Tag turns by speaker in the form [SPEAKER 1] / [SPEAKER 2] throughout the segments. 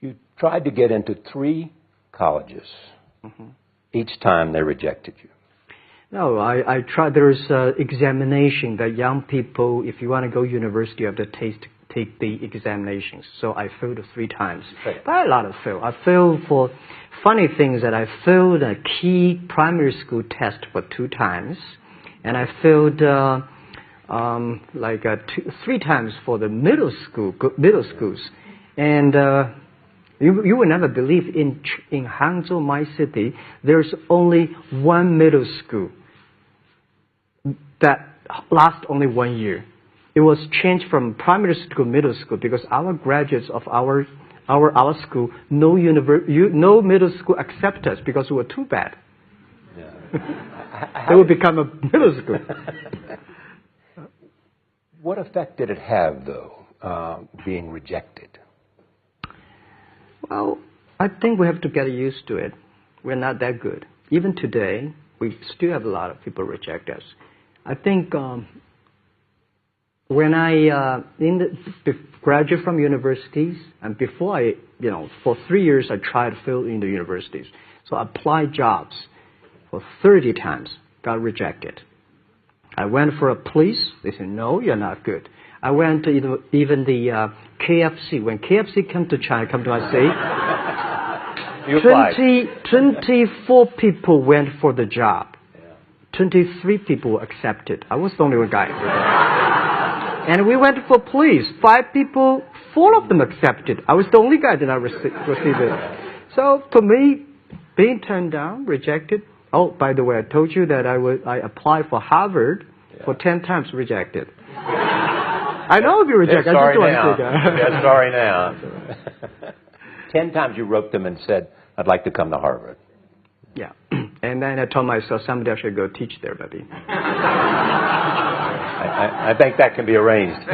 [SPEAKER 1] You tried to get into 3 colleges. Mm-hmm. Each time they rejected you.
[SPEAKER 2] No, I tried. There's examination that young people, if you want to go university, you have to take the examinations. So I failed 3 times.
[SPEAKER 1] Okay.
[SPEAKER 2] But a lot of fail. I failed for funny things that I failed a key primary school test for 2 times. And I failed 3 times for the middle schools. And you will never believe in Hangzhou, my city, there's only 1 middle school that lasts only 1 year. It was changed from primary school to middle school because our graduates of our school, no middle school accept us because we were too bad. Yeah. They would become a middle school.
[SPEAKER 1] What effect did it have, though, being rejected?
[SPEAKER 2] Well, I think we have to get used to it. We're not that good. Even today, we still have a lot of people reject us. I think when I graduate from universities, and before for 3 years I tried to fill in the universities. So I applied jobs for 30 times, got rejected. I went for a police. They said, no, you're not good. I went to even the KFC. When KFC come to China, come to my state, 24 people went for the job. 23 people were accepted. I was the only one guy. And we went for police. 5 people, 4 of them accepted. I was the only guy that did not receive it. So for me, being turned down, rejected. Oh, by the way, I told you that I applied for Harvard for 10 times, rejected. I know if you reject.
[SPEAKER 1] They're sorry now. 10 times you wrote them and said, I'd like to come to Harvard.
[SPEAKER 2] Yeah. And then I told myself, someday I should go teach there, buddy.
[SPEAKER 1] I think that can be arranged.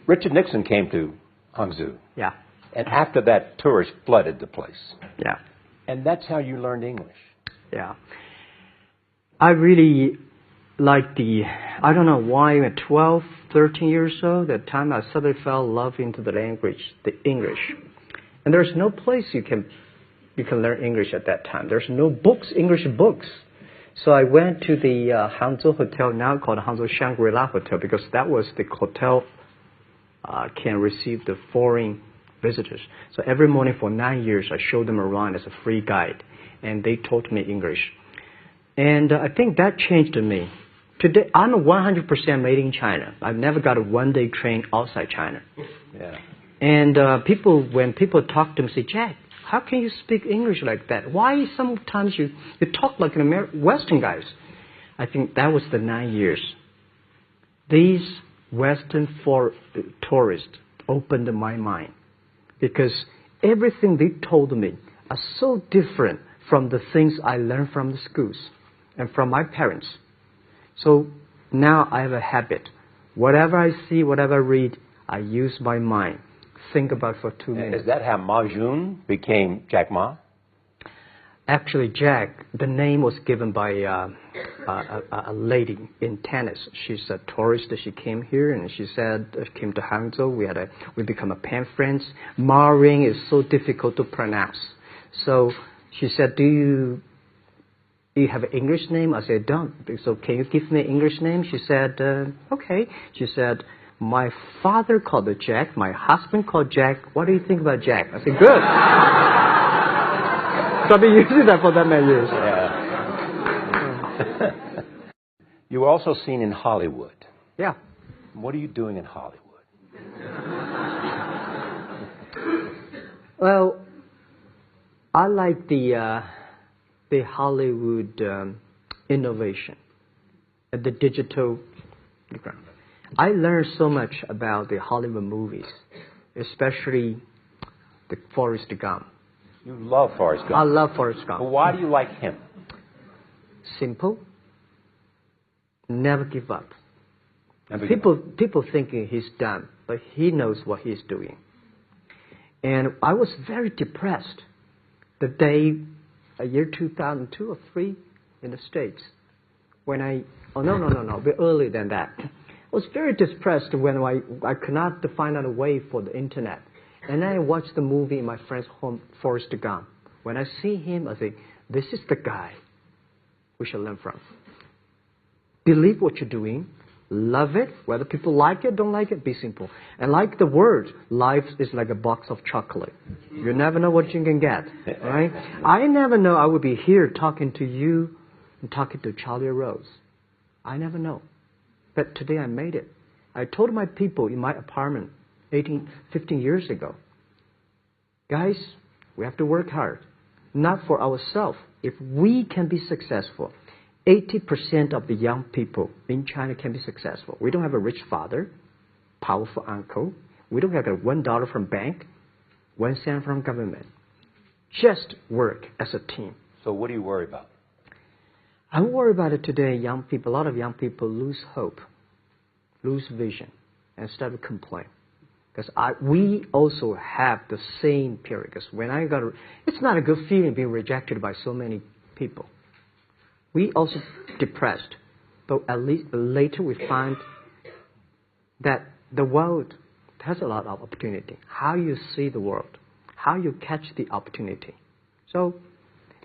[SPEAKER 1] Richard Nixon came to Hangzhou.
[SPEAKER 2] Yeah.
[SPEAKER 1] And after that, tourists flooded the place.
[SPEAKER 2] Yeah.
[SPEAKER 1] And that's how you learned English.
[SPEAKER 2] Yeah. I really like I don't know why at 12, 13 years old, that time I suddenly fell in love into the language, the English. And there's no place you can learn English at that time. There's no books, English books. So I went to the Hangzhou Hotel, now called Hangzhou Shangri-La Hotel, because that was the hotel can receive the foreign visitors. So every morning for 9 years, I showed them around as a free guide, and they taught me English. And I think that changed me. Today, I'm 100% made in China. I've never got a one-day train outside China. Yeah. And when people talk to me, say, Jack, how can you speak English like that? Why sometimes you talk like an Western guys? I think that was the 9 years. These Western tourists opened my mind because everything they told me are so different from the things I learned from the schools and from my parents. So now I have a habit. Whatever I see, whatever I read, I use my mind. Think about for 2 minutes.
[SPEAKER 1] Is that how Ma Jun became Jack Ma?
[SPEAKER 2] Actually, Jack, the name was given by a lady in tennis. She's a tourist. She came here and she said, came to Hangzhou. We become a pen friends. Ma Ring is so difficult to pronounce. So she said, do you have an English name? I said, don't. So can you give me an English name? She said, okay. She said, my father called it Jack. My husband called Jack. What do you think about Jack? I said, good. So I've been using that for that many years.
[SPEAKER 1] Yeah. You were also seen in Hollywood.
[SPEAKER 2] Yeah.
[SPEAKER 1] What are you doing in Hollywood?
[SPEAKER 2] Well, I like the Hollywood innovation, the digital. I learned so much about the Hollywood movies, especially the Forrest Gump.
[SPEAKER 1] You love Forrest Gump.
[SPEAKER 2] I love Forrest Gump.
[SPEAKER 1] Well, why do you like him?
[SPEAKER 2] Simple. Never give up. People thinking he's done, but he knows what he's doing. And I was very depressed the day, year 2002 or 3 in the States, when a bit earlier than that. I was very depressed when I could not find out a way for the internet. And then I watch the movie in my friend's home, Forrest Gump. When I see him, I think, this is the guy we should learn from. Believe what you're doing. Love it. Whether people like it, don't like it, be simple. And like the word, life is like a box of chocolate. You never know what you can get, right? I never know I would be here talking to you and talking to Charlie Rose. I never know. But today I made it. I told my people in my apartment 15 years ago, guys, we have to work hard, not for ourselves. If we can be successful, 80% of the young people in China can be successful. We don't have a rich father, powerful uncle. We don't have $1 from bank, 1 cent from government. Just work as a team.
[SPEAKER 1] So what do you worry about?
[SPEAKER 2] I worry about it today. Young people, a lot of young people lose hope, lose vision, and start to complain. Because we also have the same period. Because when it's not a good feeling being rejected by so many people. We also depressed, but at least later we find that the world has a lot of opportunity. How you see the world, how you catch the opportunity. So,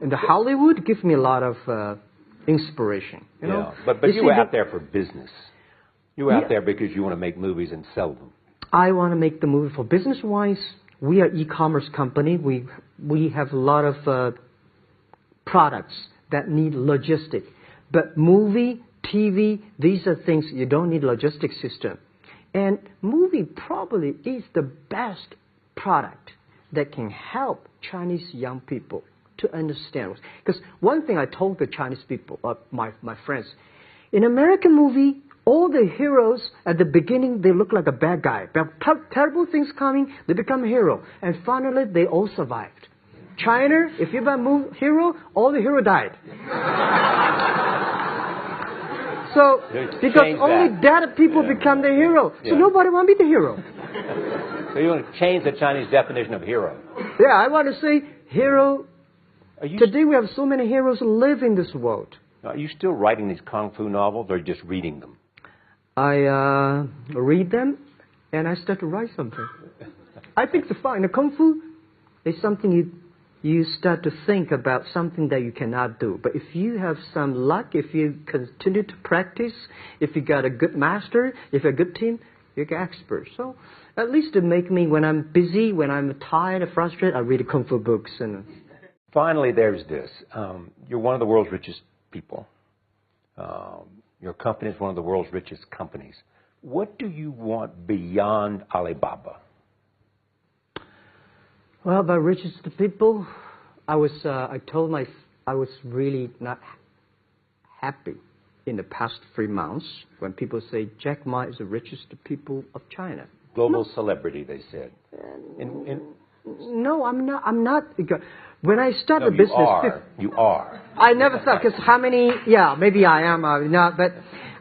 [SPEAKER 2] in the Hollywood gives me a lot of inspiration. You know?
[SPEAKER 1] But you were out there for business. You were out there because you want to make movies and sell them.
[SPEAKER 2] I want to make the movie for business-wise. We are e-commerce company. We have a lot of products that need logistics. But movie, TV, these are things you don't need logistic system. And movie probably is the best product that can help Chinese young people to understand. Because one thing I told the Chinese people, my friends, in American movie, all the heroes at the beginning, they look like a bad guy. Terrible things coming, they become a hero. And finally, they all survived. China, if you're a hero, all the hero died. So, because only dead people become the hero. So nobody want to be the hero.
[SPEAKER 1] So you want to change the Chinese definition of hero?
[SPEAKER 2] Yeah, I want to say hero. Today we have so many heroes who live in this world.
[SPEAKER 1] Are you still writing these kung fu novels or just reading them?
[SPEAKER 2] I read them and I start to write something. I think it's fun. The kung fu is something you start to think about something that you cannot do. But if you have some luck, if you continue to practice, if you got a good master, if you're a good team, you get expert. So at least to make me, when I'm busy, when I'm tired or frustrated, I read kung fu books. And
[SPEAKER 1] finally, there's this. You're one of the world's richest people. Your company is one of the world's richest companies. What do you want beyond Alibaba?
[SPEAKER 2] Well, by richest people, I was really not happy in the past 3 months when people say Jack Ma is the richest people of China.
[SPEAKER 1] Global celebrity, they said.
[SPEAKER 2] No, I'm not. When I started business,
[SPEAKER 1] you are.
[SPEAKER 2] I never thought, because how many? Yeah, maybe I am. Not, but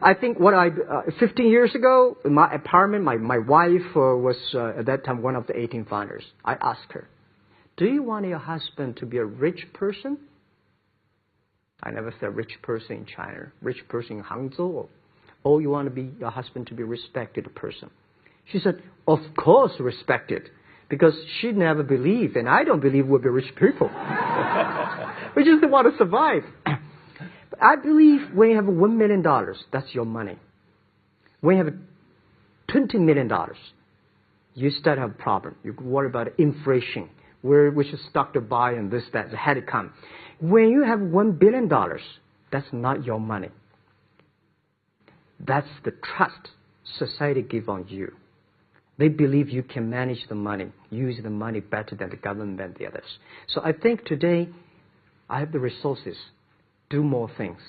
[SPEAKER 2] I think 15 years ago, in my apartment, my wife was at that time one of the 18 founders. I asked her, "Do you want your husband to be a rich person?" I never said rich person in China, rich person in Hangzhou, or you want to be your husband to be a respected person. She said, "Of course, respected." Because she never believed, and I don't believe we'll be rich people. We just want to survive. But I believe when you have $1 million, that's your money. When you have $20 million, you start to have a problem. You worry about inflation, which is stock to buy and this, that, had to come. When you have $1 billion, that's not your money. That's the trust society gives on you. They believe you can manage the money, use the money better than the government and the others. So I think today I have the resources, do more things.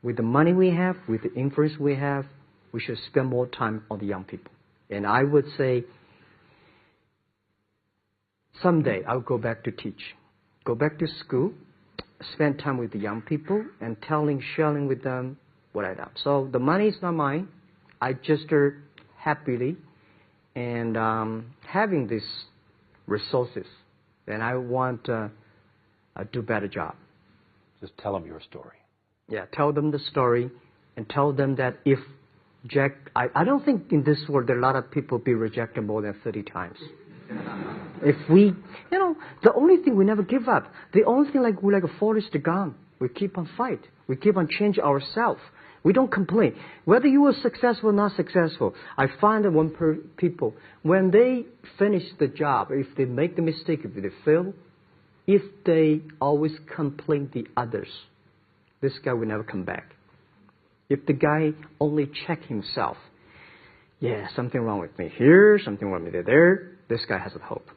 [SPEAKER 2] With the money we have, with the influence we have, we should spend more time on the young people. And I would say someday I'll go back to teach, go back to school, spend time with the young people and sharing with them what I done. So the money is not mine. I just happily and having these resources, then I want to do a better job.
[SPEAKER 1] Just tell them your story.
[SPEAKER 2] Yeah, tell them the story and tell them that if Jack, I don't think in this world there are a lot of people be rejected more than 30 times. If we, the only thing we never give up, the only thing like we're like a Forrest Gump, we keep on fight, we keep on change ourselves. We don't complain. Whether you are successful or not successful, I find that people, when they finish the job, if they make the mistake, if they fail, if they always complain the others, this guy will never come back. If the guy only check himself, yeah, something wrong with me here, something wrong with me there, this guy has a hope.